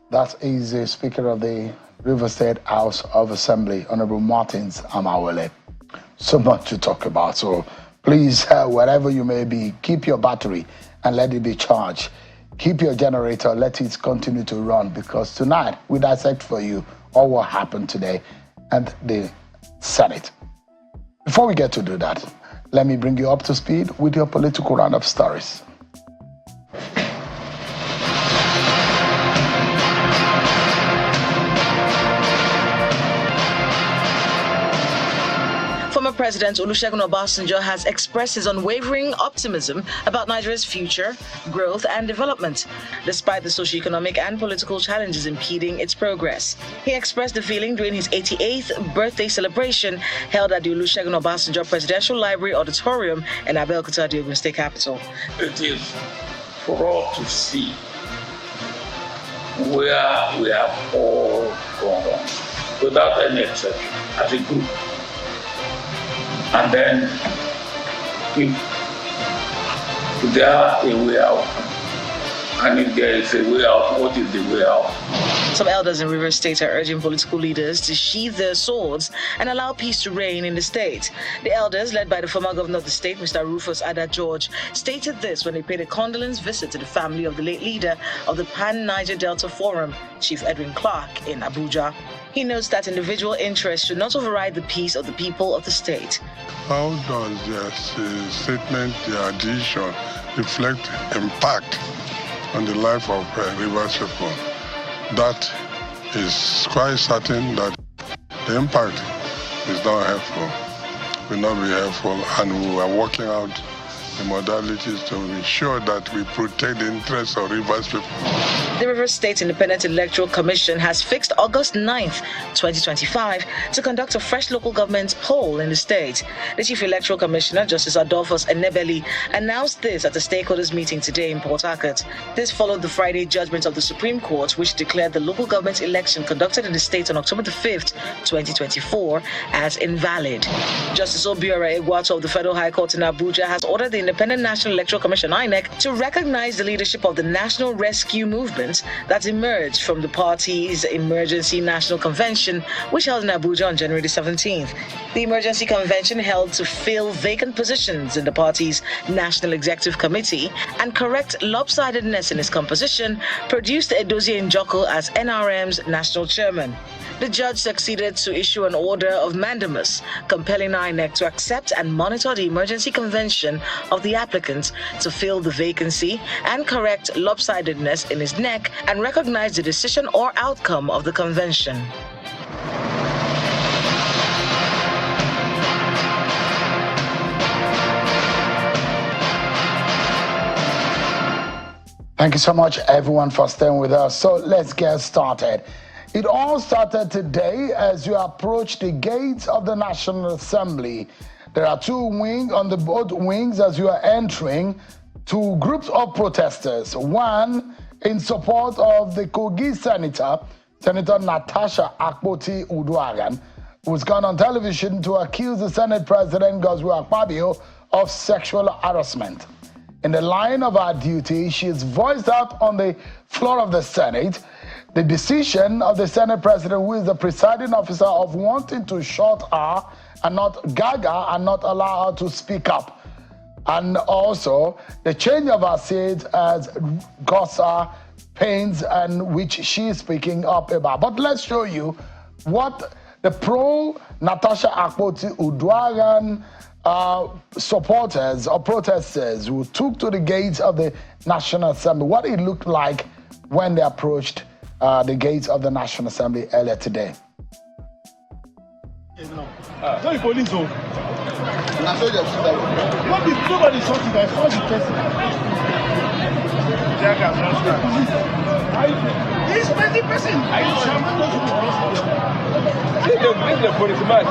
That is the Speaker of the River State House of Assembly, Honorable Martins Amawele. So much to talk about. So please, wherever you may be, keep your battery and let it be charged. Keep your generator, let it continue to run, because tonight we dissect for you all what happened today at the Senate. Before we get to do that, let me bring you up to speed with your political roundup stories. Former President Olusegun Obasanjo has expressed his unwavering optimism about Nigeria's future, growth, and development, despite the socio-economic and political challenges impeding its progress. He expressed the feeling during his 88th birthday celebration held at the Olusegun Obasanjo Presidential Library Auditorium in Abeokuta, the Ogun State capital. It is for us to see where we have all gone wrong, without any exception, as a group. And then, if there is a way out, and if there is a way out, what is the way out? Some elders in Rivers State are urging political leaders to sheathe their swords and allow peace to reign in the state. The elders, led by the former governor of the state, Mr. Rufus Ada George, stated this when they paid a condolence visit to the family of the late leader of the Pan-Niger Delta Forum, Chief Edwin Clark, in Abuja. He notes that individual interests should not override the peace of the people of the state. How does their statement, their decision, reflect impact on the life of Rivers people? That is quite certain that the impact is not helpful, will not be helpful, and we are working out the modalities to ensure that we protect the interests of Rivers people. The Rivers State Independent Electoral Commission has fixed August 9th, 2025, to conduct a fresh local government poll in the state. The Chief Electoral Commissioner, Justice Adolphus Enebeli, announced this at a stakeholders meeting today in Port Harcourt. This followed the Friday judgment of the Supreme Court, which declared the local government election conducted in the state on October the 5th, 2024, as invalid. Justice Obiora Egwato of the Federal High Court in Abuja has ordered the Independent National Electoral Commission, INEC, to recognize the leadership of the National Rescue Movement that emerged from the party's Emergency National Convention, which held in Abuja on January 17th. The Emergency Convention held to fill vacant positions in the party's National Executive Committee and correct lopsidedness in its composition, produced Edozie Njoku as NRM's national chairman. The judge succeeded to issue an order of mandamus, compelling INEC to accept and monitor the emergency convention of the applicant to fill the vacancy and correct lopsidedness in his neck and recognize the decision or outcome of the convention. Thank you so much, everyone, for staying with us. So let's get started. It all started today as you approach the gates of the National Assembly. There are two wings on the both wings as you are entering. Two groups of protesters. One in support of the Kogi Senator, Senator Natsha Akpabio, who's gone on television to accuse the Senate President Akpabio of sexual harassment. In the line of her duty, she is voiced out on the floor of the Senate the decision of the Senate President, who is the presiding officer, of wanting to shut her and not gag her and not allow her to speak up. And also the change of her seat has caused her pains, and which she is speaking up about. But let's show you what the pro-Natasha Akpabio supporters or protesters who took to the gates of the National Assembly, what it looked like when they approached the gates of the National Assembly earlier today. Sorry, police. Nobody shot it. I saw the person. This crazy person. I bring the policeman.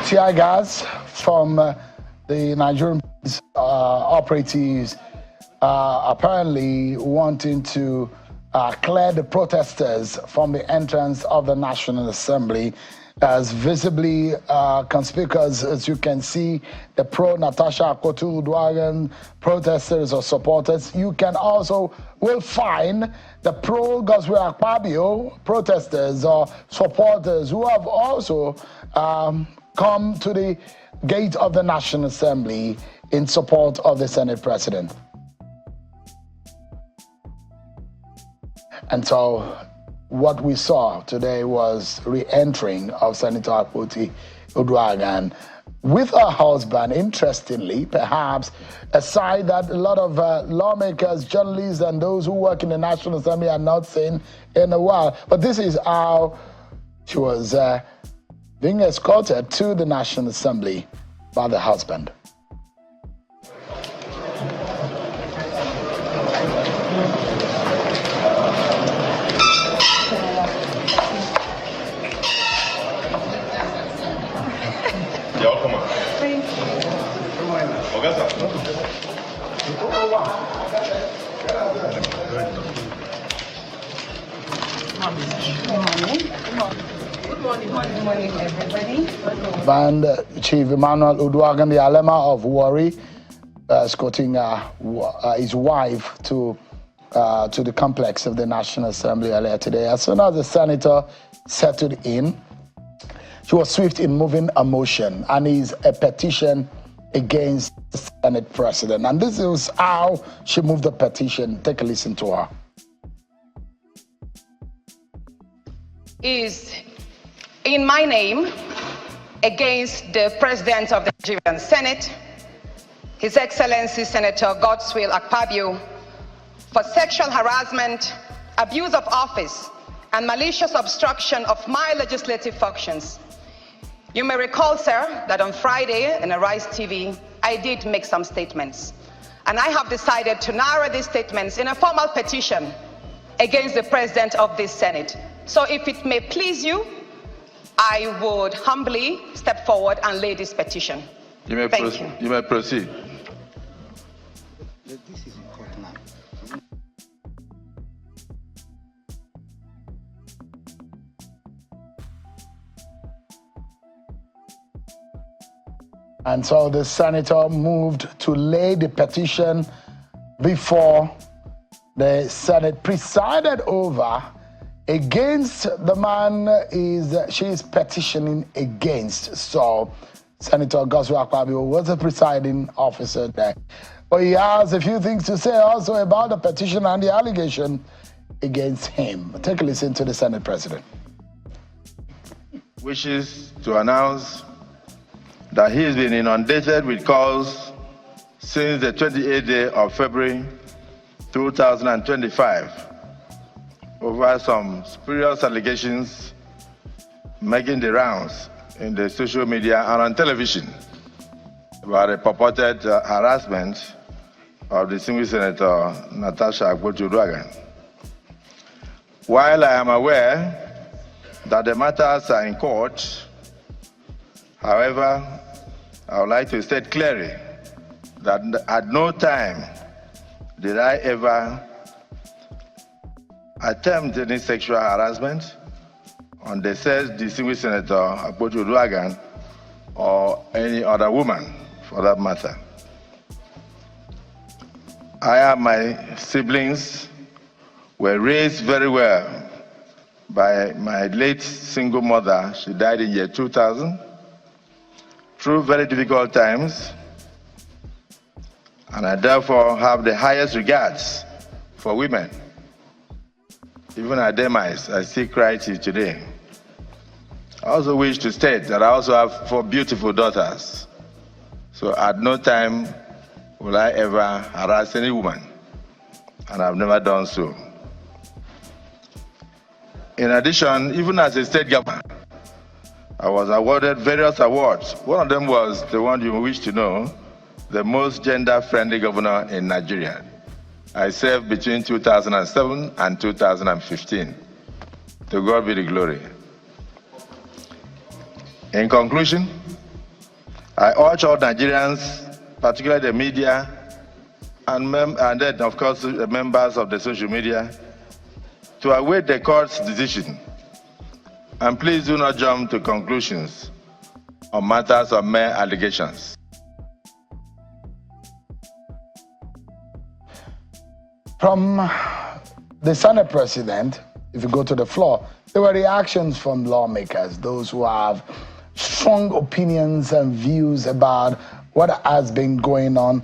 Tear gas from the Nigerian operatives apparently wanting to clear the protesters from the entrance of the National Assembly. As visibly conspicuous as you can see, the pro-Natasha Akpabio protesters or supporters. You can also will find the pro-Godswill Akpabio protesters or supporters who have also come to the gate of the National Assembly in support of the Senate President. And so what we saw today was re-entering of Senator Akpabio with her husband. Interestingly, perhaps a side that a lot of lawmakers, journalists, and those who work in the National Assembly are not seen in a while. But this is how she was being escorted to the National Assembly by the husband. Good morning, everybody. Band Chief Emmanuel Uduaghan, the Alema of Warri, escorting his wife to the complex of the National Assembly earlier today. As soon as the senator settled in, she was swift in moving a motion, and is a petition against the Senate President. And this is how she moved the petition. Take a listen to her. Is in my name against the President of the Nigerian Senate, His Excellency Senator Godswill Akpabio, for sexual harassment, abuse of office, and malicious obstruction of my legislative functions. You may recall, sir, that on Friday in Arise TV, I did make some statements. And I have decided to narrow these statements in a formal petition against the President of this Senate. So if it may please you, I would humbly step forward and lay this petition. You may proceed. This is in court now. And so the senator moved to lay the petition before the Senate, presided over against the man she is petitioning against. So Senator Godswill Akpabio was the presiding officer there. But he has a few things to say also about the petition and the allegation against him. Take a listen to the Senate President. Wishes to announce that he has been inundated with calls since the 28th day of February 2025 over some spurious allegations making the rounds in the social media and on television about a purported harassment of the distinguished Senator Natasha Akpabio. While I am aware that the matters are in court, however, I would like to state clearly that at no time did I ever attempt any sexual harassment on the said distinguished Senator Akpabio or any other woman for that matter. I and my siblings were raised very well by my late single mother. She died in year 2000, through very difficult times, and I therefore have the highest regards for women. Even at demise, I still cry till today. I also wish to state that I also have 4 beautiful daughters. So at no time will I ever harass any woman, and I've never done so. In addition, even as a state governor, I was awarded various awards. One of them was the one you wish to know, the most gender-friendly governor in Nigeria. I served between 2007 and 2015. To God be the glory. In conclusion, I urge all Nigerians, particularly the media, and then, of course, the members of the social media, to await the court's decision. And please do not jump to conclusions on matters of mere allegations. From the Senate President, if you go to the floor, there were reactions from lawmakers, those who have strong opinions and views about what has been going on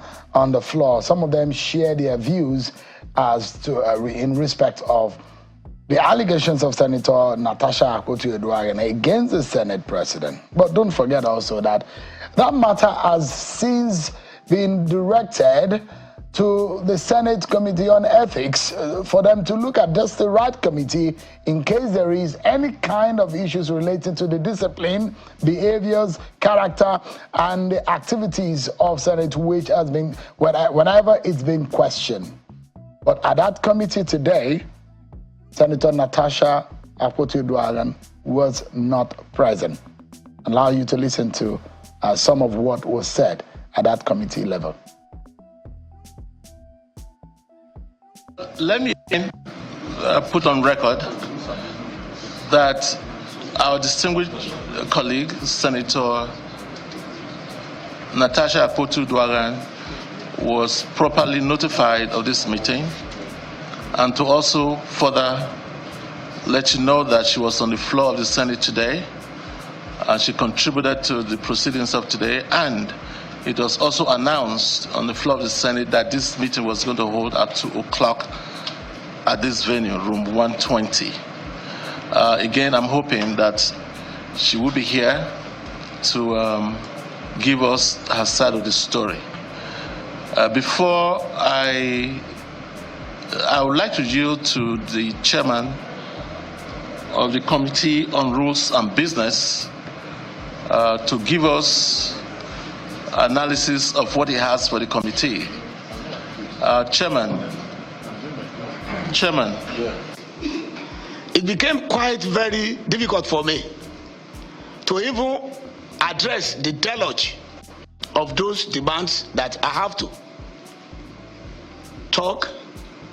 the floor. Some of them share their views as to in respect of the allegations of Senator Natasha Akpabio against the Senate President. But don't forget also that that matter has since been directed to the Senate Committee on Ethics for them to look at just the right committee in case there is any kind of issues related to the discipline, behaviors, character, and the activities of Senate, which has been, whenever it's been questioned. But at that committee today, Senator Natasha Akpabio was not present. Allow you to listen to some of what was said at that committee level. Let me put on record that our distinguished colleague, Senator Natasha Akpabio, was properly notified of this meeting, and to also further let you know that she was on the floor of the Senate today, and she contributed to the proceedings of today, and it was also announced on the floor of the Senate that this meeting was going to hold at 2 o'clock at this venue, room 120. Again, I'm hoping that she will be here to give us her side of the story. Before I would like to yield to the chairman of the Committee on Rules and Business to give us analysis of what he has for the committee. Chairman. It became quite very difficult for me to even address the deluge of those demands that I have to talk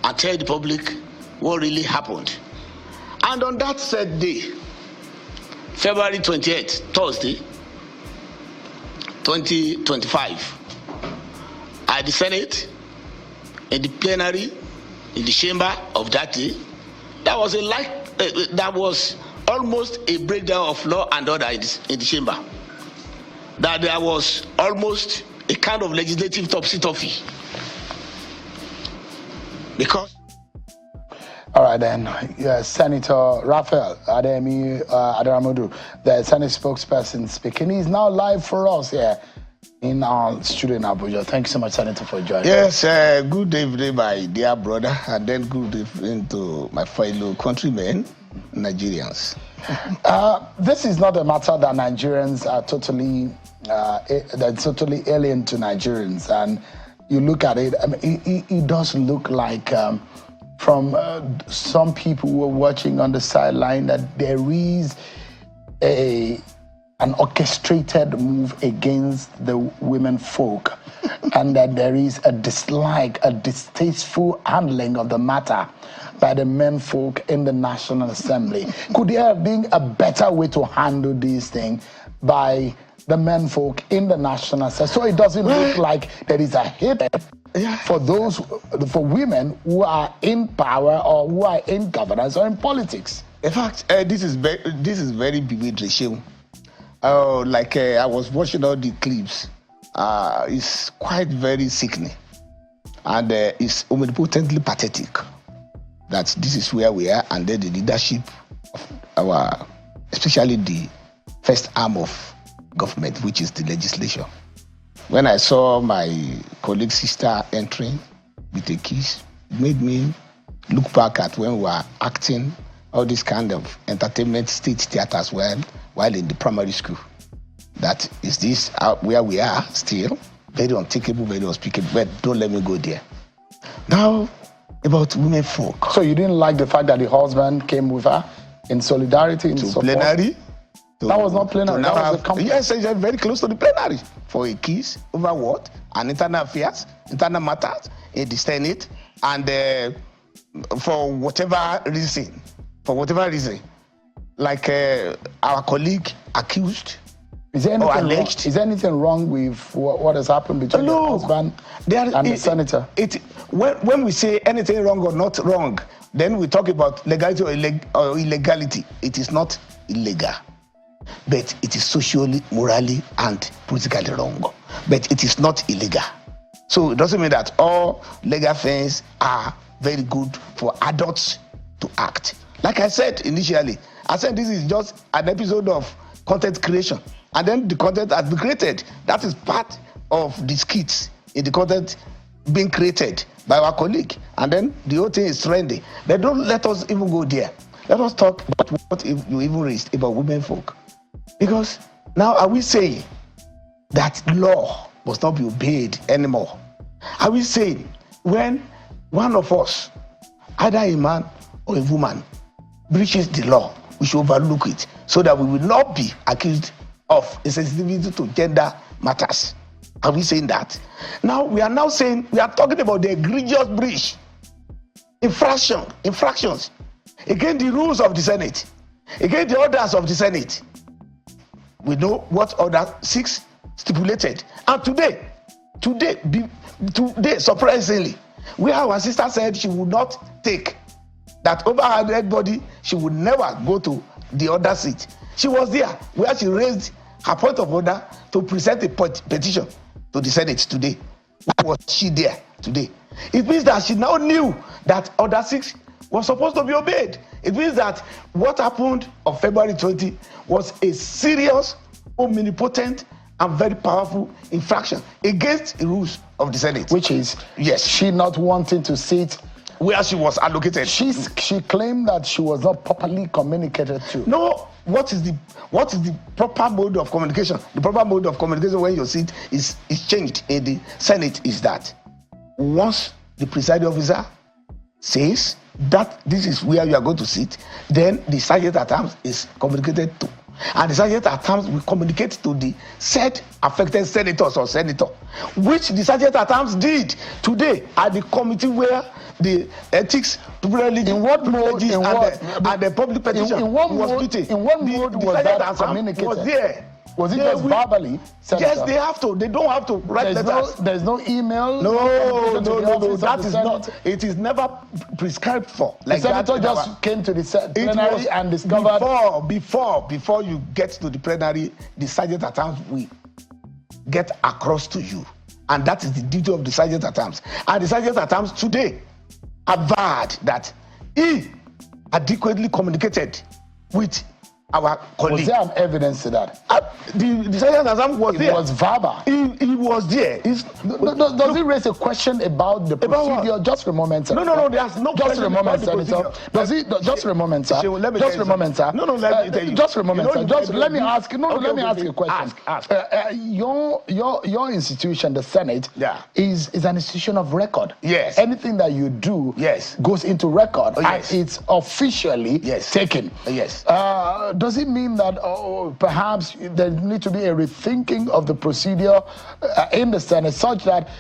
and tell the public what really happened. And on that said day, February 28th, Thursday, 2025, at the Senate, in the plenary, in the chamber of that day, that was almost a breakdown of law and order in the chamber. That there was almost a kind of legislative topsy-turvy. Because all right then, Senator Raphael Ademi Adaramodu, the Senate spokesperson speaking. He's now live for us here in our studio in Abuja. Thank you so much, Senator, for joining us. Yes, good evening, my dear brother, and then good evening to my fellow countrymen, Nigerians. This is not a matter that Nigerians are totally alien to Nigerians, and you look at it, I mean, it does look like from some people who are watching on the sideline that there is an orchestrated move against the women folk and that there is a dislike, a distasteful handling of the matter by the men folk in the National Assembly. Could there have been a better way to handle these things by the men folk in the National Assembly, so it doesn't look like there is a hatred for women who are in power or who are in governance or in politics? In fact, this is very bewildering. I was watching all the clips. It's quite very sickening, and it's omnipotently pathetic that this is where we are, and then the leadership of especially the first arm of government, which is the legislature. When I saw my colleague sister entering with a kiss, it made me look back at when we were acting all this kind of entertainment stage theater as well while in the primary school. That is this where we are still, very unthinkable, very unspeakable, but don't let me go there. Now, about women folk. So you didn't like the fact that the husband came with her in solidarity, in to support? plenary, That was not plenary. That was a conference. Yes, very close to the plenary for a case over what? An internal affairs, internal matters in the Senate, and for whatever reason, like our colleague accused. Is there anything wrong with what has happened between the husband and the senator? When we say anything wrong or not wrong, then we talk about legality or illegality. It is not illegal, but it is socially, morally, and politically wrong. But it is not illegal. So it doesn't mean that all legal things are very good for adults to act. Like I said initially, I said this is just an episode of content creation. And then the content has been created. That is part of the skits in the content being created by our colleague. And then the whole thing is trendy. But don't let us even go there. Let us talk about what you even raised about women folk. Because now are we saying that law must not be obeyed anymore? Are we saying when one of us, either a man or a woman, breaches the law, we should overlook it so that we will not be accused of insensitivity to gender matters? Are we saying that? Now we are talking about the egregious breach, infractions against the rules of the Senate, against the orders of the Senate. We know what Order 6 stipulated. And today, surprisingly, where our sister said she would not take that over her dead body, she would never go to the other seat. She was there where she raised her point of order to present a petition to the Senate today. Why was she there today? It means that she now knew that Order 6 was supposed to be obeyed. It means that what happened on February 20 was a serious, omnipotent, and very powerful infraction against the rules of the Senate. Which is, yes, she not wanting to sit where she was allocated. She claimed that she was not properly communicated to. No, what is the proper mode of communication? The proper mode of communication when your seat is changed in the Senate is that once the presiding officer says that this is where you are going to sit, then the sergeant at arms is communicated to. And the sergeant at arms will communicate to the said affected senators or senator, which the sergeant at arms did today at the committee where the ethics, in what mode, and the public petition was meeting. In what mode was that communicated? Was there. Was it just verbally? Senator? Yes, they have to. They don't have to write letters. There's no email. No. That is not. It is never prescribed for. Like the senator just came to the plenary and discovered. Before you get to the plenary, the sergeant at arms will get across to you, and that is the duty of the sergeant at arms. And the sergeant at arms today averred that he adequately communicated with our colleague. Was there an evidence to that? The sergeant at arms was there. It was verbal. He was there. Does it raise a question about the procedure? About just for a moment, sir. No, there's no just for a moment, Senator. Does it? Just for a moment, sir. Just for a moment, sir. No, let me tell you. Just for a moment, sir. Just let me ask. Let me ask you a question. Ask. Your institution, the Senate, is an institution of record. Yes. Anything that you do, goes into record, and it's officially taken. Yes. Does it mean that perhaps there needs to be a rethinking of the procedure in the Senate, such that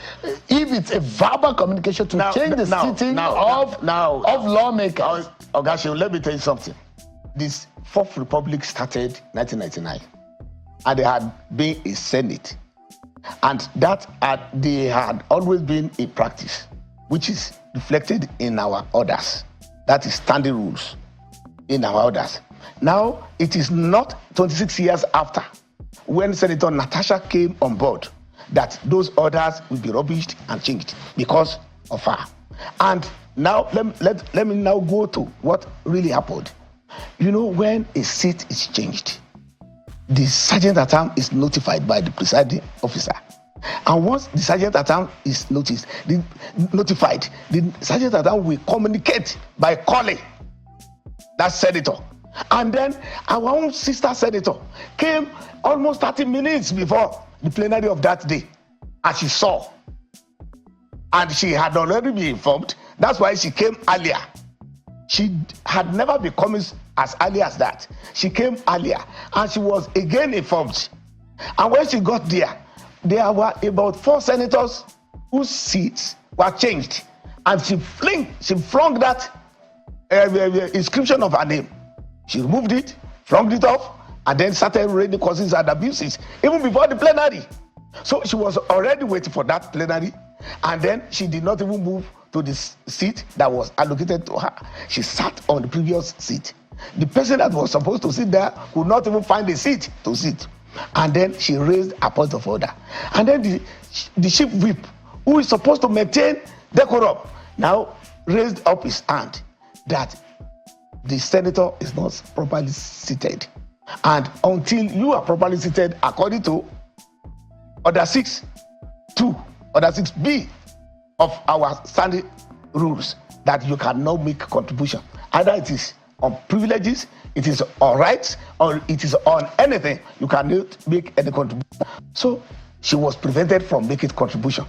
if it's a verbal communication to change the sitting of lawmakers? Ogashin, let me tell you something. This Fourth Republic started 1999, and there had been a Senate, and they had always been a practice, which is reflected in our orders. That is standing rules in our orders. Now, it is not 26 years after, when Senator Natsha came on board, that those orders will be rubbished and changed because of her. And now, let me now go to what really happened. You know, when a seat is changed, the sergeant at arms is notified by the presiding officer. And once the sergeant at arms is notified, the sergeant at arms will communicate by calling that senator. And then our own sister senator came almost 30 minutes before the plenary of that day, and she saw. And she had already been informed. That's why she came earlier. She had never been as early as that. She came earlier, and she was again informed. And when she got there were about 4 senators whose seats were changed, and she flung that inscription of her name. She removed it, flung it off, and then started reading causes and abuses even before the plenary. So she was already waiting for that plenary, and then she did not even move to the seat that was allocated to her. She sat on the previous seat. The person that was supposed to sit there could not even find a seat to sit. And then she raised a point of order. And then the chief whip, who is supposed to maintain decorum, now raised up his hand that the senator is not properly seated. And until you are properly seated, according to Order 6.2, Order 6B of our standing rules, that you cannot make contribution. Either it is on privileges, it is on rights, or it is on anything. You cannot make any contribution. So she was prevented from making contribution.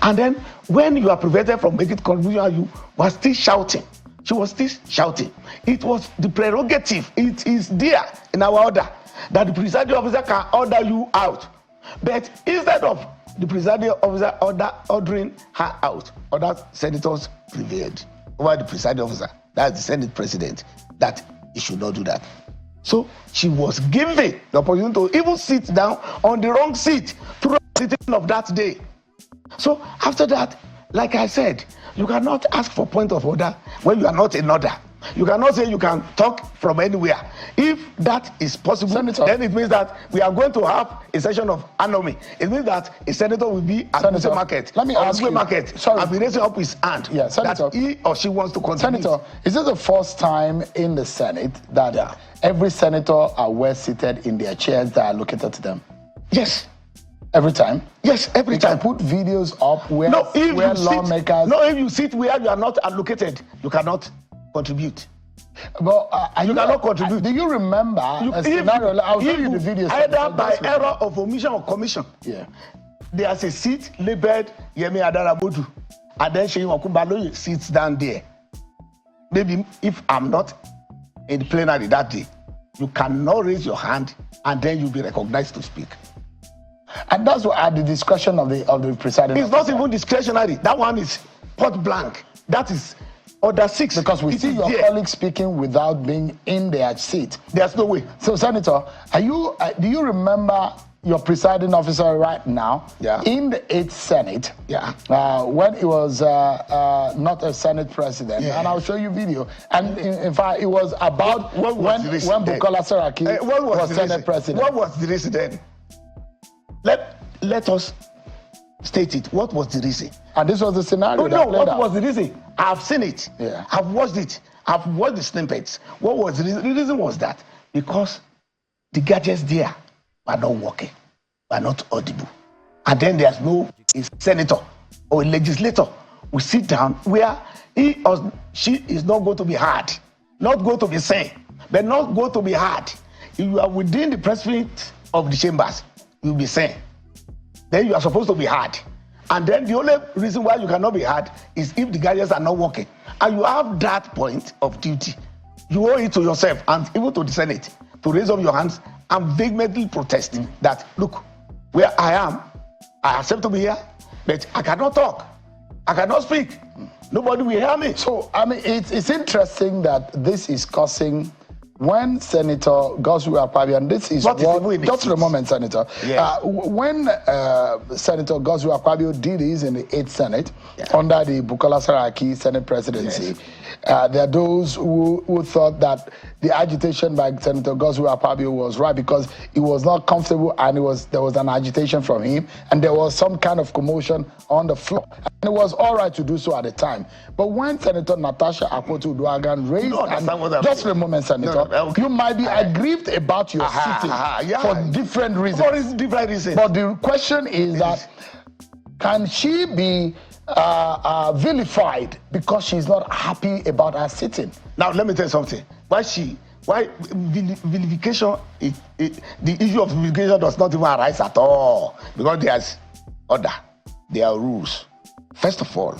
And then when you are prevented from making contribution, you were still shouting. She was still shouting. It was the prerogative. It is there in our order that the presiding officer can order you out. But instead of the presiding officer ordering her out, other senators prevailed over the presiding officer, that's the Senate president, that he should not do that. So she was given the opportunity to even sit down on the wrong seat throughout the sitting of that day. So after that, like I said, you cannot ask for point of order when you are not in order. You cannot say you can talk from anywhere. If that is possible, Senator, then it means that we are going to have a session of anomy. It means that a senator will be at the market. Let me ask you. Market. Sorry. I'll be raising up his hand. Yeah, Senator, that he or she wants to contribute. Senator, is this the first time in the Senate that every senator are well seated in their chairs that are located to them? Yes. Every time? Yes, every time. Can put videos up where lawmakers... No, if you sit where you are not allocated, you cannot contribute. But you cannot contribute. Do you remember a scenario? I'll show you the videos. Either by error of omission or commission. Yeah. There's a seat labeled Yemi Adarabodu, and then Sheyi Okumbaloye sits down there. Maybe if I'm not in the plenary that day, you cannot raise your hand, and then you'll be recognized to speak. And that's what at the discretion of the presiding officer. Not even discretionary. That one is point blank. That is Order 6. Because we see your colleagues speaking without being in their seat. There's no way. So, Senator, do you remember your presiding officer right now in the 8th Senate when he was not a Senate president? And I'll show you video. And in fact, it was about when Bukola Saraki was Senate president. What was the reason then? Let us state it. What was the reason? And this was the scenario. What was the reason? I've seen it. I've watched it. I've watched the snippets. What was the reason? The reason was that because the gadgets there are not working, are not audible. And then there's no senator or a legislator who sit down where he or she is not going to be heard, not going to be seen, but not going to be heard. If you are within the precincts of the chambers, you'll be seen. Then you are supposed to be heard. And then the only reason why you cannot be heard is if the gadgets are not working. And you have that point of duty. You owe it to yourself and even to the Senate to raise up your hands and vehemently protest that, look, where I am, I accept to be here, but I cannot talk. I cannot speak. Nobody will hear me. So, I mean, it's interesting that this is causing... When Senator Godswill Akpabio, and this is just for a moment, Senator. Yes. When Senator Godswill Akpabio did this in the 8th Senate under the Bukola Saraki Senate presidency, there are those who thought that the agitation by Senator Godswill Akpabio was right because he was not comfortable and there was an agitation from him and there was some kind of commotion on the floor. And it was all right to do so at the time. But when Senator Natasha Akpotudwagan raised... Just for a moment, Senator. You might be aggrieved about your sitting for different reasons. For different reasons. But the question is that can she be vilified because she's not happy about her sitting? Now, let me tell you something. Why vilification, the issue of vilification does not even arise at all. Because there's order, there are rules. First of all,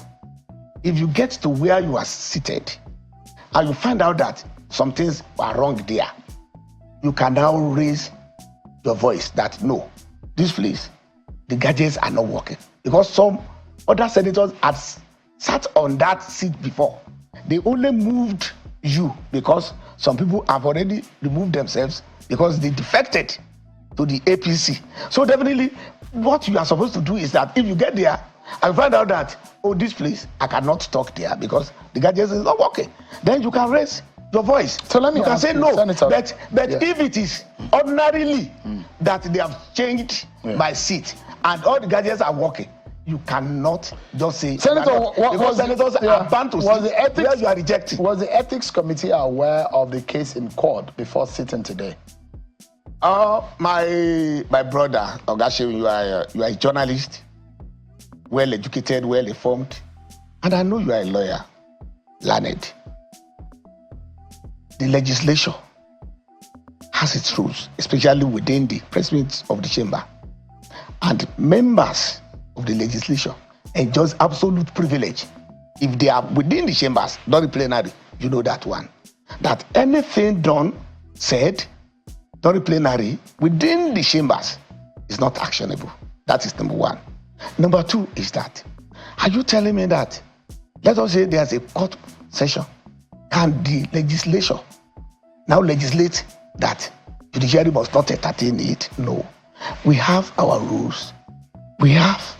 if you get to where you are seated and you find out that some things are wrong there, you can now raise your voice that no, this place, the gadgets are not working. Because some other senators had sat on that seat before. They only moved you because some people have already removed themselves because they defected to the APC. So definitely what you are supposed to do is that if you get there and find out that, oh, this place, I cannot talk there because the gadgets is not working, then you can raise your voice. So let me can say no, Senator. but if it is ordinarily that they have changed my seat and all the gadgets are working, you cannot just say, Senator, senators are bound to see where you are rejecting. Was the ethics committee aware of the case in court before sitting today? My brother Ogashe, you are a journalist, well educated, well informed, and I know you are a lawyer, learned. The legislature has its rules, especially within the president of the chamber, and members of the legislature enjoys absolute privilege if they are within the chambers, not the plenary. You know that one. That anything done, said, during plenary within the chambers is not actionable. That is number one. Number two is that, are you telling me that, let us say there's a court session, can the legislature now legislate that judiciary must not entertain it? No. We have our rules. We have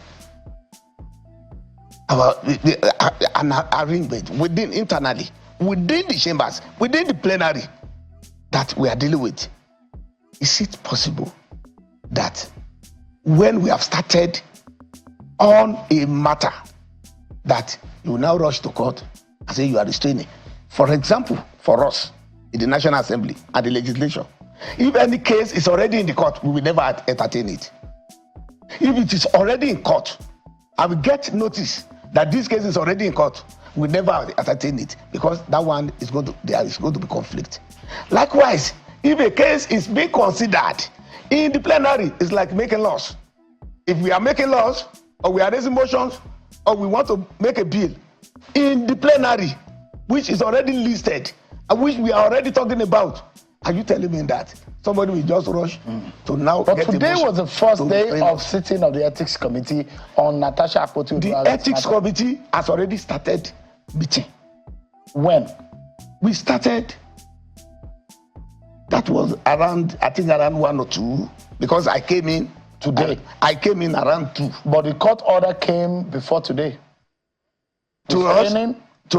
an arrangement within internally, within the chambers, within the plenary that we are dealing with. Is it possible that when we have started on a matter that you now rush to court and say you are restraining? For example, for us in the National Assembly and the legislature, if any case is already in the court, we will never entertain it. If it is already in court, I will get notice that this case is already in court, we never entertain it because that one is there is going to be conflict. Likewise, if a case is being considered in the plenary, it's like making laws. If we are making laws or we are raising motions or we want to make a bill in the plenary, which is already listed and which we are already talking about, are you telling me that somebody will just rush to now? But today was the first day of sitting of the ethics committee on Natasha Akpabio. The ethics committee has already started meeting. When? We started, that was around, I think around 1 or 2, because I came in today. I came in around 2. But the court order came before today. To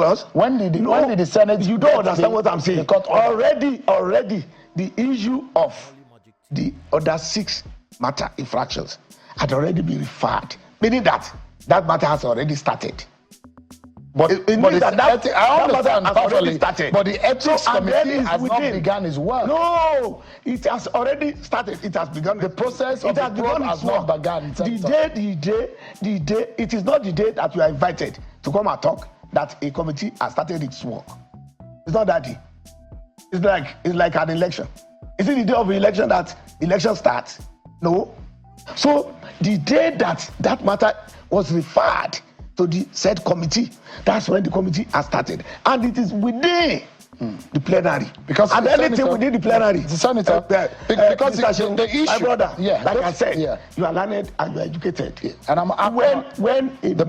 us? When did the Senate? You don't understand what I'm saying. Already, the issue of the other 6 matter infractions had already been referred, meaning that matter has already started. But it means that I understand perfectly. But the ethics committee has not begun its work. No, it has already started. It has begun. The process of the probe has not begun. The day, it is not the day that you are invited to come and talk that a committee has started its work. It's not that day. It's like an election. Is it the day of the election that election starts? No. So the day that matter was referred to the said committee, that's when the committee has started. And it is within the plenary. Because and anything within the plenary. The senator, because the issue, my brother, like I said, you are learned and you are educated. Yeah. And when a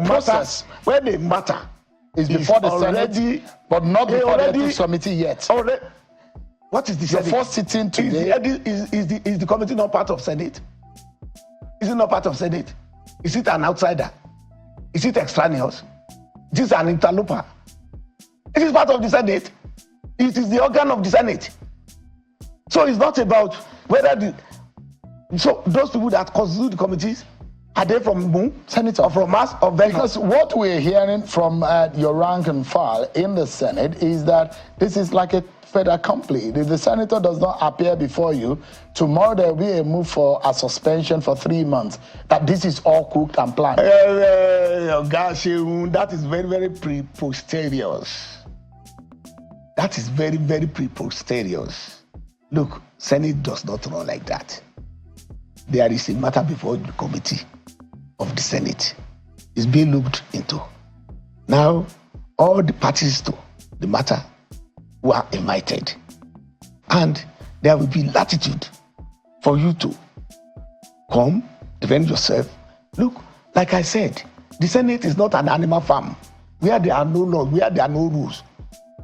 matter is before the Senate, but not before the ethics committee yet. What is the Senate? The first sitting today. Is the committee not part of Senate? Is it not part of Senate? Is it an outsider? Is it extraneous? Is it an interloper? It is part of the Senate. It is the organ of the Senate. So it's not about whether so those people that constitute the committees, are they from Moon, Senator, or from Mass, or Venus? Because what we're hearing from your rank and file in the Senate is that this is like a fait accompli. If the senator does not appear before you, tomorrow there will be a move for a suspension for 3 months. That this is all cooked and planned. Gosh, that is very, very preposterous. That is very, very preposterous. Look, Senate does not run like that. There is a matter before the committee of the Senate. It's being looked into. Now, all the parties to the matter who are invited. And there will be latitude for you to come, defend yourself. Look, like I said, the Senate is not an animal farm where there are no laws, where there are no rules.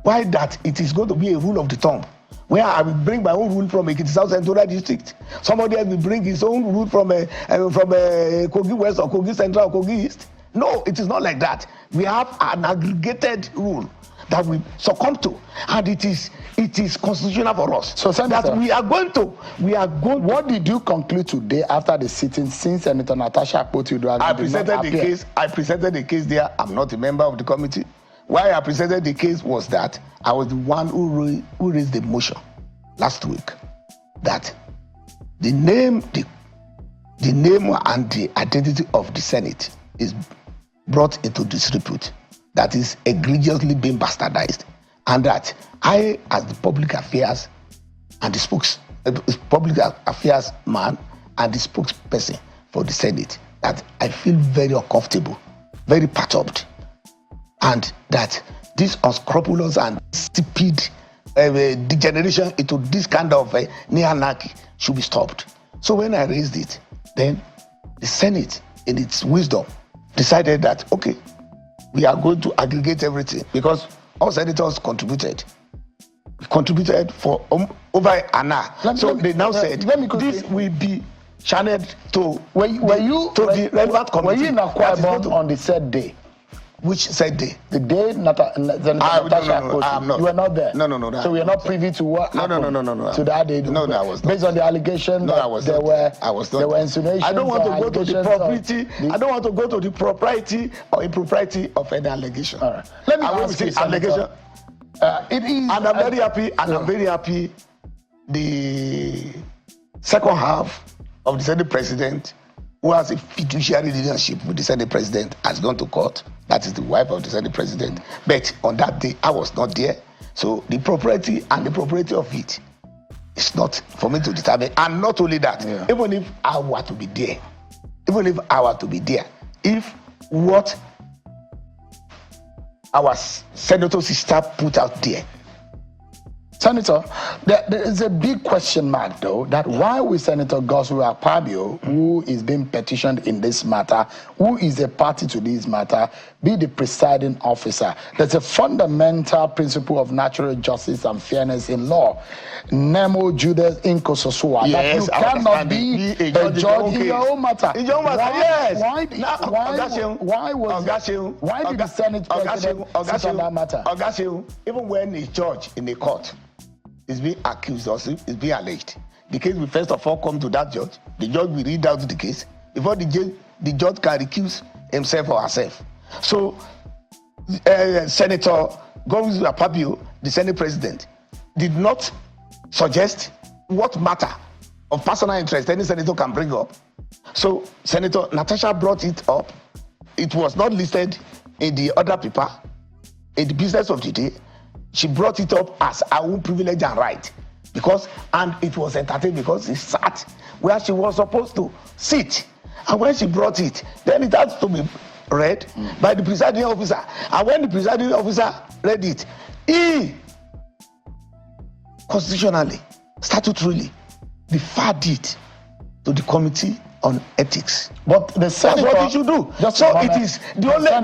Why that it is going to be a rule of the thumb, where I will bring my own rule from Ekiti South Central District. Somebody else will bring his own rule from Kogi West or Kogi Central or Kogi East. No, it is not like that. We have an aggregated rule that we succumb to, and it is constitutional for us. So, Senator, that we are going to. What did you conclude today after the sitting, since Senator Natasha Akpabio? I presented the case there. I'm not a member of the committee. Why I presented the case was that I was the one who raised the motion last week that the name and the identity of the Senate is brought into disrepute, that is egregiously being bastardized, and that I, as the public affairs and the public affairs man and the spokesperson for the Senate, that I feel very uncomfortable, very perturbed, and that this unscrupulous and stupid degeneration into this kind of neo-anarchy should be stopped. So when I raised it, then the Senate, in its wisdom, decided that, okay, we are going to aggregate everything, because all senators contributed for over an hour. So they now said this will be channeled to the relevant committee. Were you in Akpabio on the said day? Which said day? The day Natasha I'm not. You were not there? No. So we are not privy to what happened? No. To that day? No, I was not. Based on the allegation there were insinuations. I don't want to go to the propriety. I don't want to go to the propriety or impropriety of any allegation. All right. Let me ask you, allegation. It is. And I'm very happy. I'm very happy. The second half of the Senate President, who has a fiduciary relationship with the Senate President, has gone to court. That is the wife of the Senate President. But on that day, I was not there. So the propriety and the propriety of it is not for me to determine. And not only that, even if I were to be there, if what our senator sister put out there. Senator, there is a big question mark, though, that why will Senator Godswill Akpabio, who is being petitioned in this matter, who is a party to this matter, be the presiding officer? There's a fundamental principle of natural justice and fairness in law, Nemo Judas Inkososua, that you cannot be a judge in your own matter. In your own matter, yes. Why did the Senate President sit on that matter? Even when a judge in a court is being accused or is being alleged, the case will first of all come to that judge. The judge will read out the case before the judge can recuse himself or herself. So Senator Godswill Akpabio, the Senate President, did not suggest what matter of personal interest any senator can bring up. So Senator Natasha brought it up. It was not listed in the other paper, in the business of the day. She brought it up as her own privilege and right, and it was entertained because she sat where she was supposed to sit. And when she brought it, then it had to be read by the presiding officer. And when the presiding officer read it, he constitutionally, statutorily, deferred it to the Committee on Ethics. But the Senator, that's what he should do. So it is the only time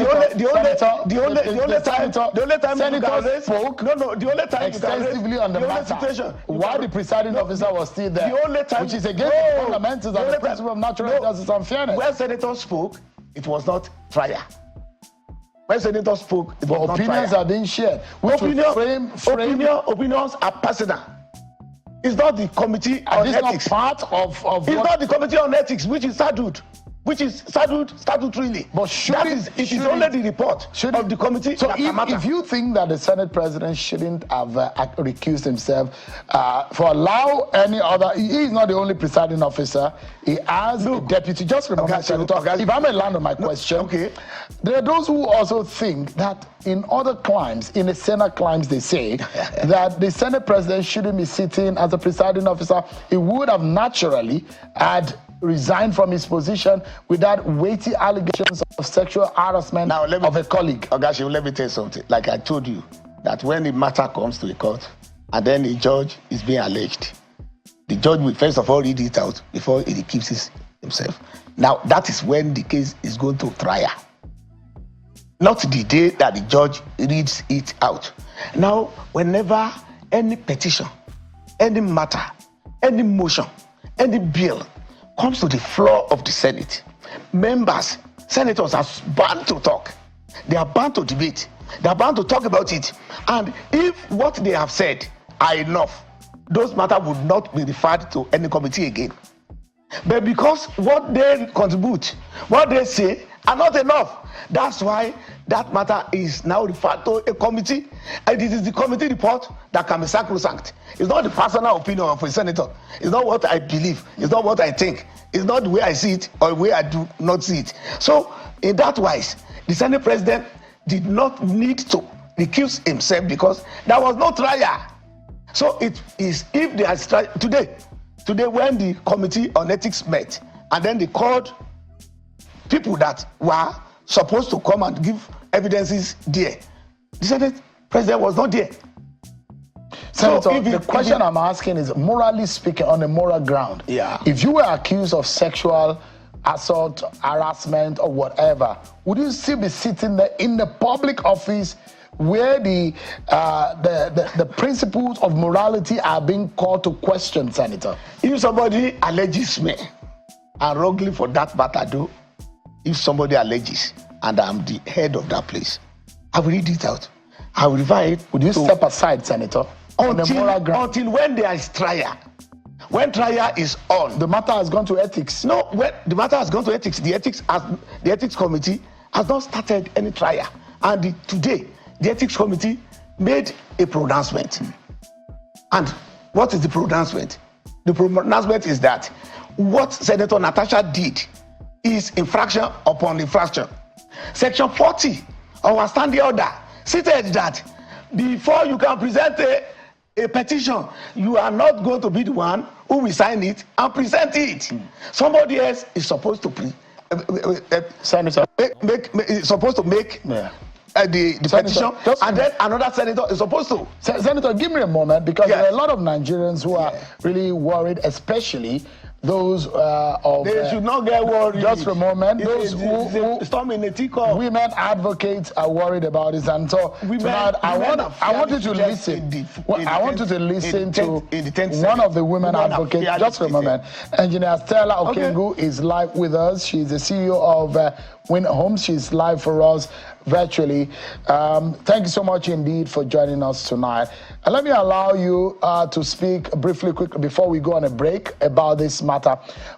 Senator spoke. The only time extensively on the matter. Why the presiding officer was still there, the only time, which is against the fundamentals and the principle of natural justice and fairness. When Senator spoke, it was not trial. When Senator spoke, it was not trial. Opinions are being shared. Opinions are personal. It's not the Committee on Ethics. Not part of it's not the Committee on Ethics, which is statutorily. But it is only the report of the committee. So if you think that the Senate President shouldn't have recused himself, for allow any other, he is not the only presiding officer. He has a deputy. Just remember, Senator, if I may land on my question, there are those who also think that in other climes, in the Senate climes, they say that the Senate President shouldn't be sitting as a presiding officer. He would have naturally had resigned from his position without weighty allegations of sexual harassment of a colleague. Let me tell you something. Like I told you, that when the matter comes to the court and then the judge is being alleged, the judge will first of all read it out before he keeps it himself. Now, that is when the case is going to trial, not the day that the judge reads it out. Now, whenever any petition, any matter, any motion, any bill comes to the floor of the Senate, members, senators are bound to talk. They are bound to debate. They are bound to talk about it. And if what they have said are enough, those matters would not be referred to any committee again. But because what they contribute, what they say are not enough, that's why that matter is now referred to a committee. And it is the committee report that can be sacrosanct. It's not the personal opinion of a senator. It's not what I believe. It's not what I think. It's not the way I see it or the way I do not see it. So in that wise, the Senate president did not need to recuse himself because there was no trial. So it is, if there is trial today when the committee on ethics met and then they called people that were supposed to come and give evidences there, the Senate president was not there. Senator, so the question I'm asking is, morally speaking, on a moral ground, if you were accused of sexual assault, harassment, or whatever, would you still be sitting there in the public office where the principles of morality are being called to question, Senator? If somebody alleges me, and wrongly for that matter, though, if somebody alleges and I'm the head of that place, I will read it out. I will refer it. Would you step aside, Senator? Until when there is trial. When trial is on, the matter has gone to ethics. No, when the matter has gone to ethics, the ethics committee has not started any trial. And today, the ethics committee made a pronouncement. And what is the pronouncement? The pronouncement is that what Senator Natsha did is infraction upon infraction. Section 40 of our standing order stated that before you can present a petition, you are not going to be the one who will sign it and present it. Somebody else is supposed to make the petition, and then another senator is supposed to. Senator, give me a moment, because there are a lot of Nigerians who are really worried, especially those they should not get worried. Just for a moment, those women advocates are worried about this, and so tonight I want you to listen. I want you to listen to one of the women advocates. Just for a moment, Engineer Stella Okengu is live with us. She's the CEO of Win Homes. She's live for us virtually. Thank you so much indeed for joining us tonight. And let me allow you to speak briefly, quickly, before we go on a break about this matter.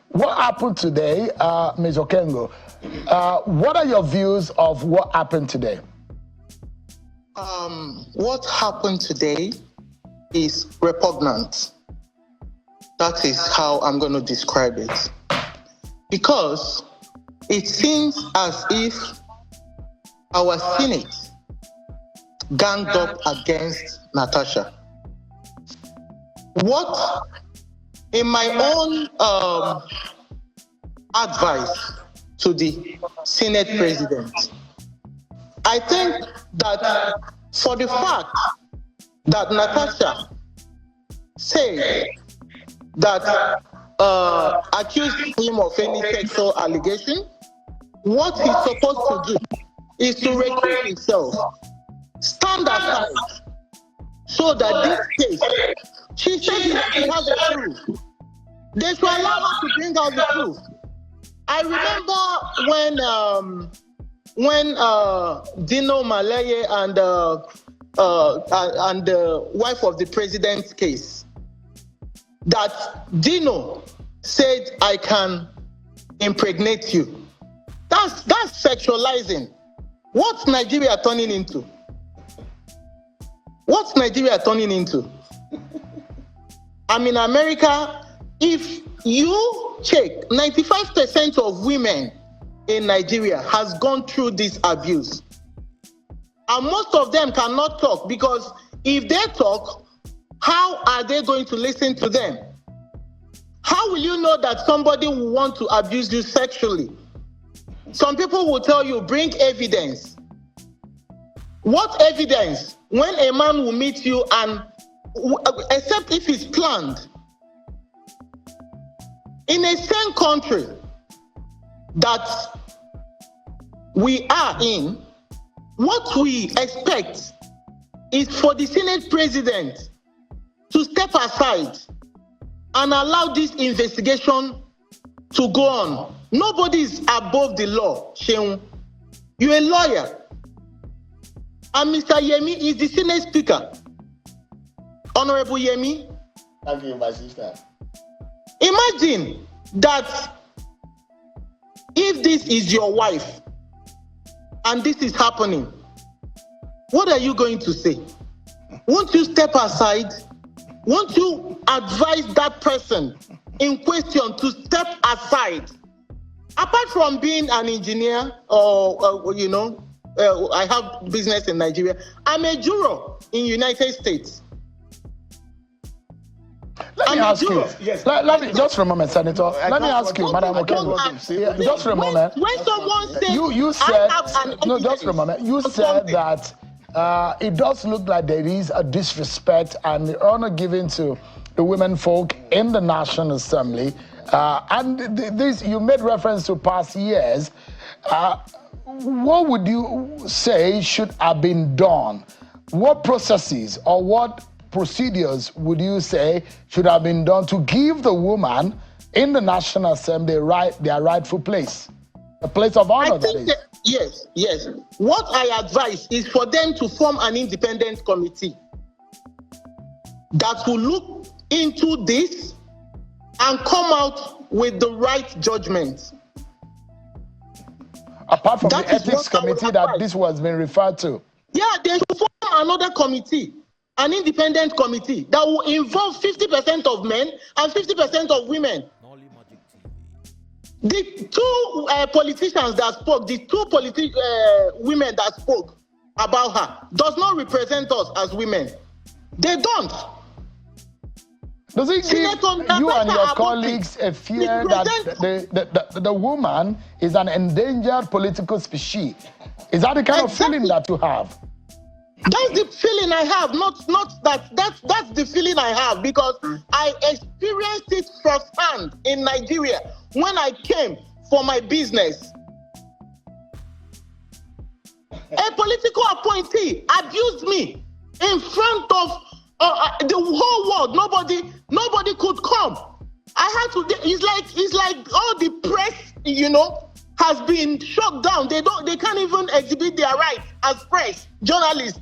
What happened today, Ms. Okengu? What are your views of what happened today? What happened today is repugnant. That is how I'm going to describe it. Because it seems as if our Senate ganged up against Natsha. What, in my own advice to the Senate president, I think that for the fact that Natsha said that accused him of any sexual allegation, what he's supposed to do is to recuse himself, stand aside, so that this case, she said he has the proof. They should allow her to bring out the proof. I remember when Dino Maleye and the wife of the president's case, that Dino said, "I can impregnate you." That's sexualizing. What's Nigeria turning into? What's Nigeria turning into? I mean, America, if you check, 95% of women in Nigeria has gone through this abuse. And most of them cannot talk, because if they talk, how are they going to listen to them? How will you know that somebody will want to abuse you sexually? Some people will tell you, bring evidence. What evidence when a man will meet you and, except if it's planned, in a same country that we are in, what we expect is for the Senate president to step aside and allow this investigation to go on. Nobody is above the law, Sheung. You're a lawyer. And Mr. Yemi is the Senate Speaker. Honorable Yemi. Thank you, my sister. Imagine that if this is your wife and this is happening, what are you going to say? Won't you step aside? Won't you advise that person in question to step aside? Apart from being an engineer or I have business in Nigeria, I'm a juror in United States. Let me ask you. Yes. Let me just for a moment, Senator. Let me ask you, Madam Okengo. Just for a moment. When someone says you said no, just for a moment. You said that it does look like there is a disrespect and the honor given to the women folk in the National Assembly. And this, you made reference to past years. What would you say should have been done? What processes or what procedures would you say should have been done to give the woman in the National Assembly their rightful place, a place of honor? Yes. What I advise is for them to form an independent committee that will look into this and come out with the right judgment. Apart from the ethics committee that this was being referred to. Yeah, they should form another committee, an independent committee that will involve 50% of men and 50% of women. The two politicians that spoke, the two women that spoke about her, does not represent us as women. They don't. Does it give you and your colleagues a fear that the woman is an endangered political species? Is that the kind of feeling that you have? That's the feeling I have, not that. That's the feeling I have because I experienced it firsthand in Nigeria when I came for my business. A political appointee abused me in front of the whole world. Nobody could come. I had to. It's like all the press, has been shut down. They can't even exhibit their rights as press journalists.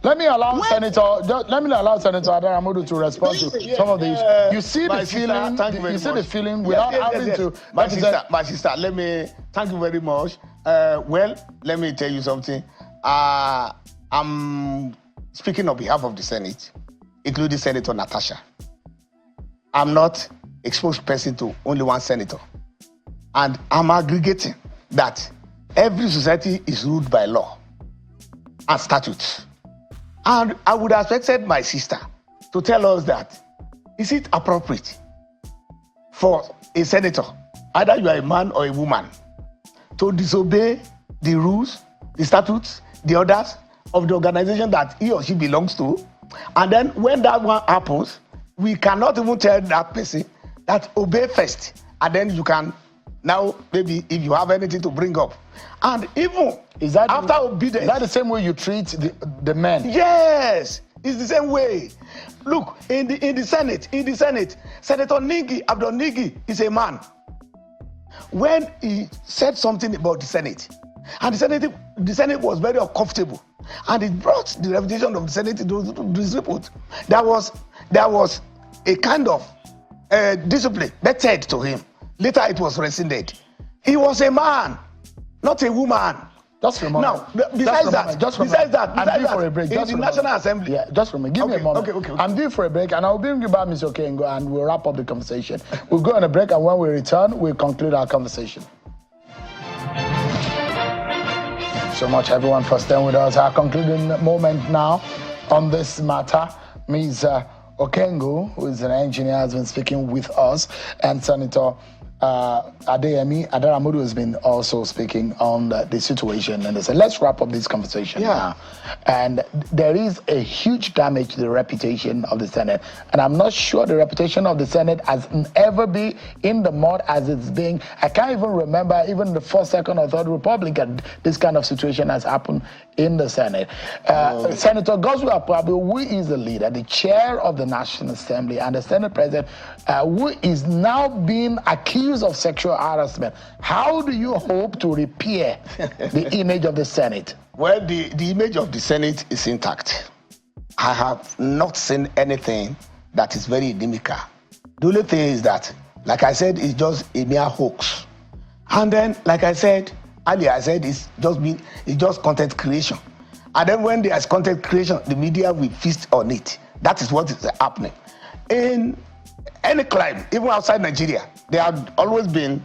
Let me allow Senator Adaramodu to respond to some of these. You see the feeling. You see the feeling without having to. My sister, let me thank you very much. Well, let me tell you something. I'm speaking on behalf of the Senate, including Senator Natsha. I'm not exposed person to only one senator, and I'm aggregating that every society is ruled by law and statutes. And I would have expected my sister to tell us that, is it appropriate for a senator, either you are a man or a woman, to disobey the rules, the statutes, the orders of the organization that he or she belongs to? And then when that one happens, we cannot even tell that person that obey first, and then you can now maybe if you have anything to bring up. And even after obedience, is that the same way you treat the men? Yes, it's the same way. Look, in the Senate, Senator Abdul Nigi is a man. When he said something about the Senate, and the Senate was very uncomfortable, and it brought the reputation of the Senate to this report. There was a kind of discipline meted to him. Later, it was rescinded. He was a man, not a woman. Just for a moment. Now, besides that, I'm due for a break. In the National Assembly. Yeah, just for a minute. Give me a moment. Okay. I'm due for a break, and I'll bring you back, Mr. Okengo, and we'll wrap up the conversation. We'll go on a break, and when we return, we'll conclude our conversation. So much, everyone, for staying with us. Our concluding moment now on this matter. Ms. Okengo, who is an engineer, has been speaking with us, and Senator Adeyemi Adaramodu has been also speaking on the situation, and they said, let's wrap up this conversation now. And there is a huge damage to the reputation of the Senate, and I'm not sure the reputation of the Senate has ever been in the mud as it's being. I can't even remember even the first, second, or third Republican this kind of situation has happened in the Senate. Senator Godswill Akpabio, who is the leader, the chair of the National Assembly, and the Senate President, who is now being accused of sexual harassment. How do you hope to repair the image of the Senate? Well, the image of the Senate is intact. I have not seen anything that is very inimical. The only thing is that, like I said, it's just a mere hoax. And then, like I said earlier, it's just content creation. And then when there's content creation, the media will feast on it. That is what is happening. In any climate, even outside Nigeria, there have always been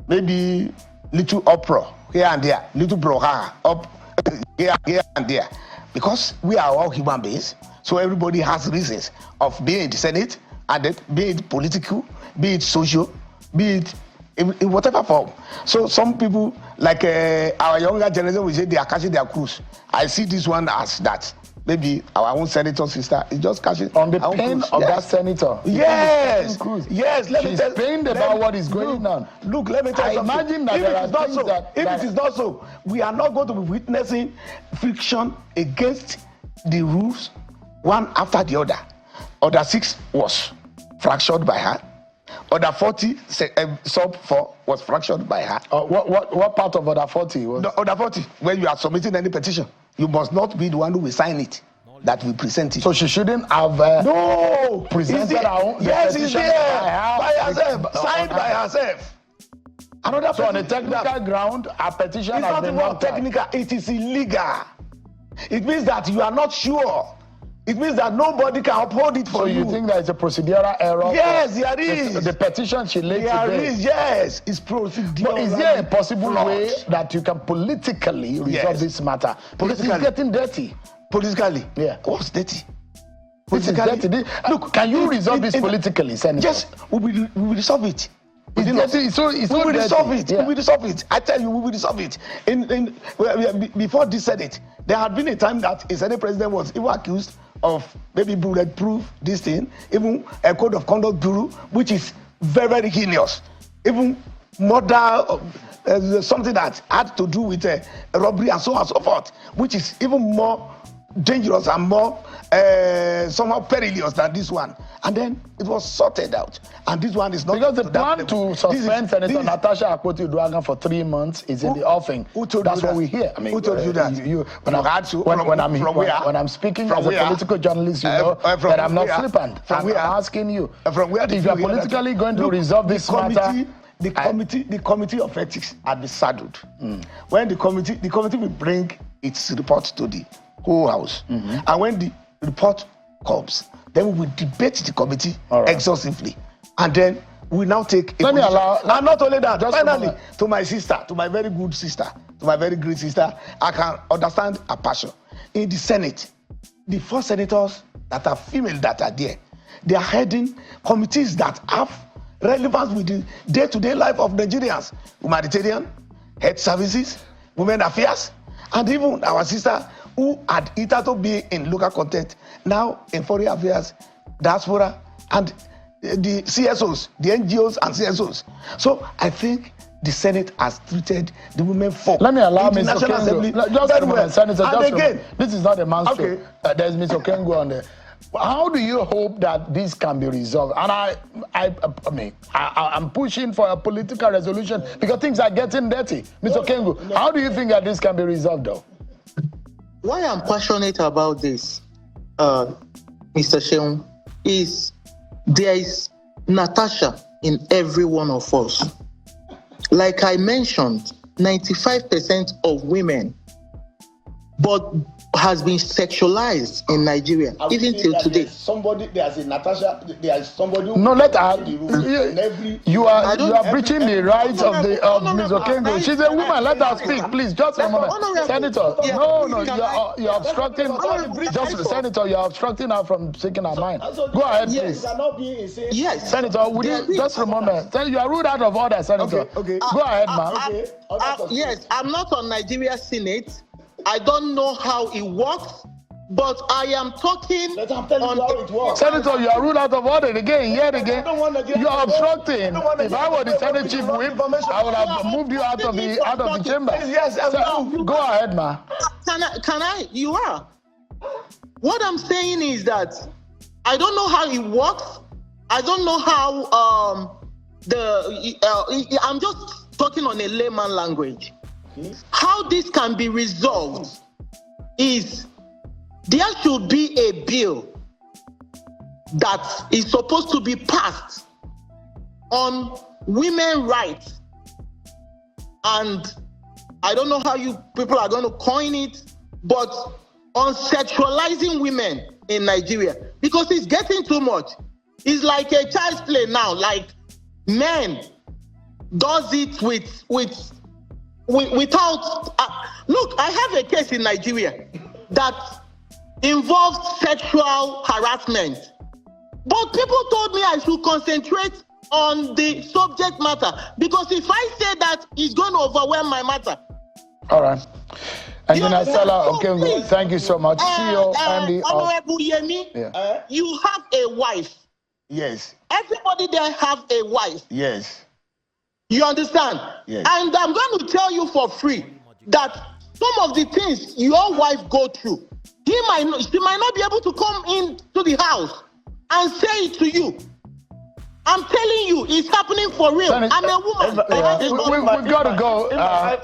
maybe little uproar here and there, little brouhaha up here and there, because we are all human beings. So everybody has reasons of being in the Senate, and then be it political, be it social, be it in whatever form. So some people, like our younger generation, will say they are catching their cruise. I see this one as that. Maybe our own senator sister is just catching on the pain of that senator. Yes. Let She's pained about what is going on. Look, let me tell you something. Imagine that if it is not so, we are not going to be witnessing friction against the rules, one after the other. Order 6 was fractured by her. Order 40, sub 4 was fractured by her. What part of Order 40 was? Order 40, when you are submitting any petition, you must not be the one who will sign it, that will present it. So she shouldn't have presented her own petition by herself, signed by herself. So on a technical ground, her petition has been not technical, it is illegal. It means that you are not sure. It means that nobody can uphold it for you. So you think there is a procedural error? Yes, there is. The petition she laid today. There is, yes. It's procedural. But is there a possible way that you can politically resolve this matter? Politically. It's getting dirty. Politically? Yeah. What's dirty? Politically. Look, can you resolve this politically, Senator? Yes, we will resolve it. We will resolve it. We will resolve it. I tell you, we will resolve it. Before this Senate, there had been a time that a Senate president was even accused of maybe bulletproof this thing, even a code of conduct bureau, which is very, very heinous. Even murder, something that had to do with robbery and so on and so forth, which is even more dangerous and more somehow perilous than this one. And then it was sorted out. And this one is not. Because the plan to suspend Senator Natasha Akpoti-Uduaghan for 3 months is in the offing. That's what we hear. I mean, who told you that? When I'm speaking as a political journalist, you know that I'm not flippant. I'm asking you. From where if you're politically going to resolve this matter. The committee of ethics had been saddled. When the committee will bring its report to the whole house. And when the report comes, then we will debate the committee exhaustively. And then we now take a position. And not only that, finally, to my sister, to my very good sister, to my very great sister, I can understand her passion. In the Senate, the 4 senators that are female that are there, they are heading committees that have relevance with the day-to-day life of Nigerians. Humanitarian, health services, women affairs, and even our sister who had hitherto been in local content, now in foreign affairs, diaspora, and the CSOs, the NGOs and CSOs. So I think the Senate has treated the women folk. Let me allow Ms. National Assembly very well. Senator, and again, this is not a man's show. There's Ms. Okengo on there. How do you hope that this can be resolved? And I'm pushing for a political resolution because things are getting dirty. Mr. Okengo, how do you think that this can be resolved, though? Why I'm passionate about this, Mr. Sheung, is there is Natasha in every one of us. Like I mentioned, 95% of women, but has been sexualized in Nigeria, even till today. There's a Natasha, there's somebody who... No, let her. You are breaching the rights of Ms. Okengo. She's a woman. Let her speak, please. Just a moment. Senator, no, you're obstructing. Senator, you're obstructing her from speaking her mind. Go ahead, please. Yes. Senator, would you just a moment? You are ruled out of order, Senator. Okay. Go ahead, ma'am. Yes, I'm not on Nigeria Senate. I don't know how it works, but I am talking I'm telling you how it works. Senator, you are ruled out of order again, yet again. You are obstructing. If I were the Senate Chief Whip, I would have moved you out of the chamber. Yes, go ahead, ma. Can I? You are. What I'm saying is that I don't know how it works. I don't know how I'm just talking on a layman language. How this can be resolved is there should be a bill that is supposed to be passed on women's rights. And I don't know how you people are going to coin it, but on sexualizing women in Nigeria, because it's getting too much. It's like a child's play now, like men does it without look, I have a case in Nigeria that involves sexual harassment, but people told me I should concentrate on the subject matter, because if I say that, it's going to overwhelm my matter. All right. Engineer Stella, okay, thank you so much. CEO Andy. Honorable Yemi, you have a wife. Yes. Everybody there have a wife. Yes. You understand? Yes. And I'm going to tell you for free that some of the things your wife go through, she might not be able to come into the house and say it to you. I'm telling you, it's happening for real. I'm a woman. We've got to go.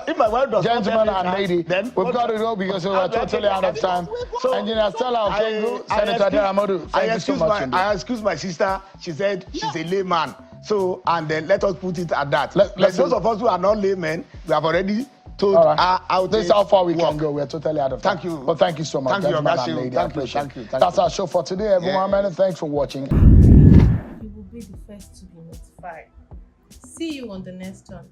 If my wife does, gentlemen and lady, we've got to go because we're totally out of time. So, Engineer Stella Okengo, Senator Deramodu, thank you so much. I excuse my sister. She said she's a layman. So, and then let us put it at that. Those of us who are not laymen, we have already told how this is how far we can go. We're totally out of time. Thank you. But thank you so much. Thank you, lady. Thank you. That's our show for today, everyone. Many thanks for watching. You will be the first to be notified. See you on the next one.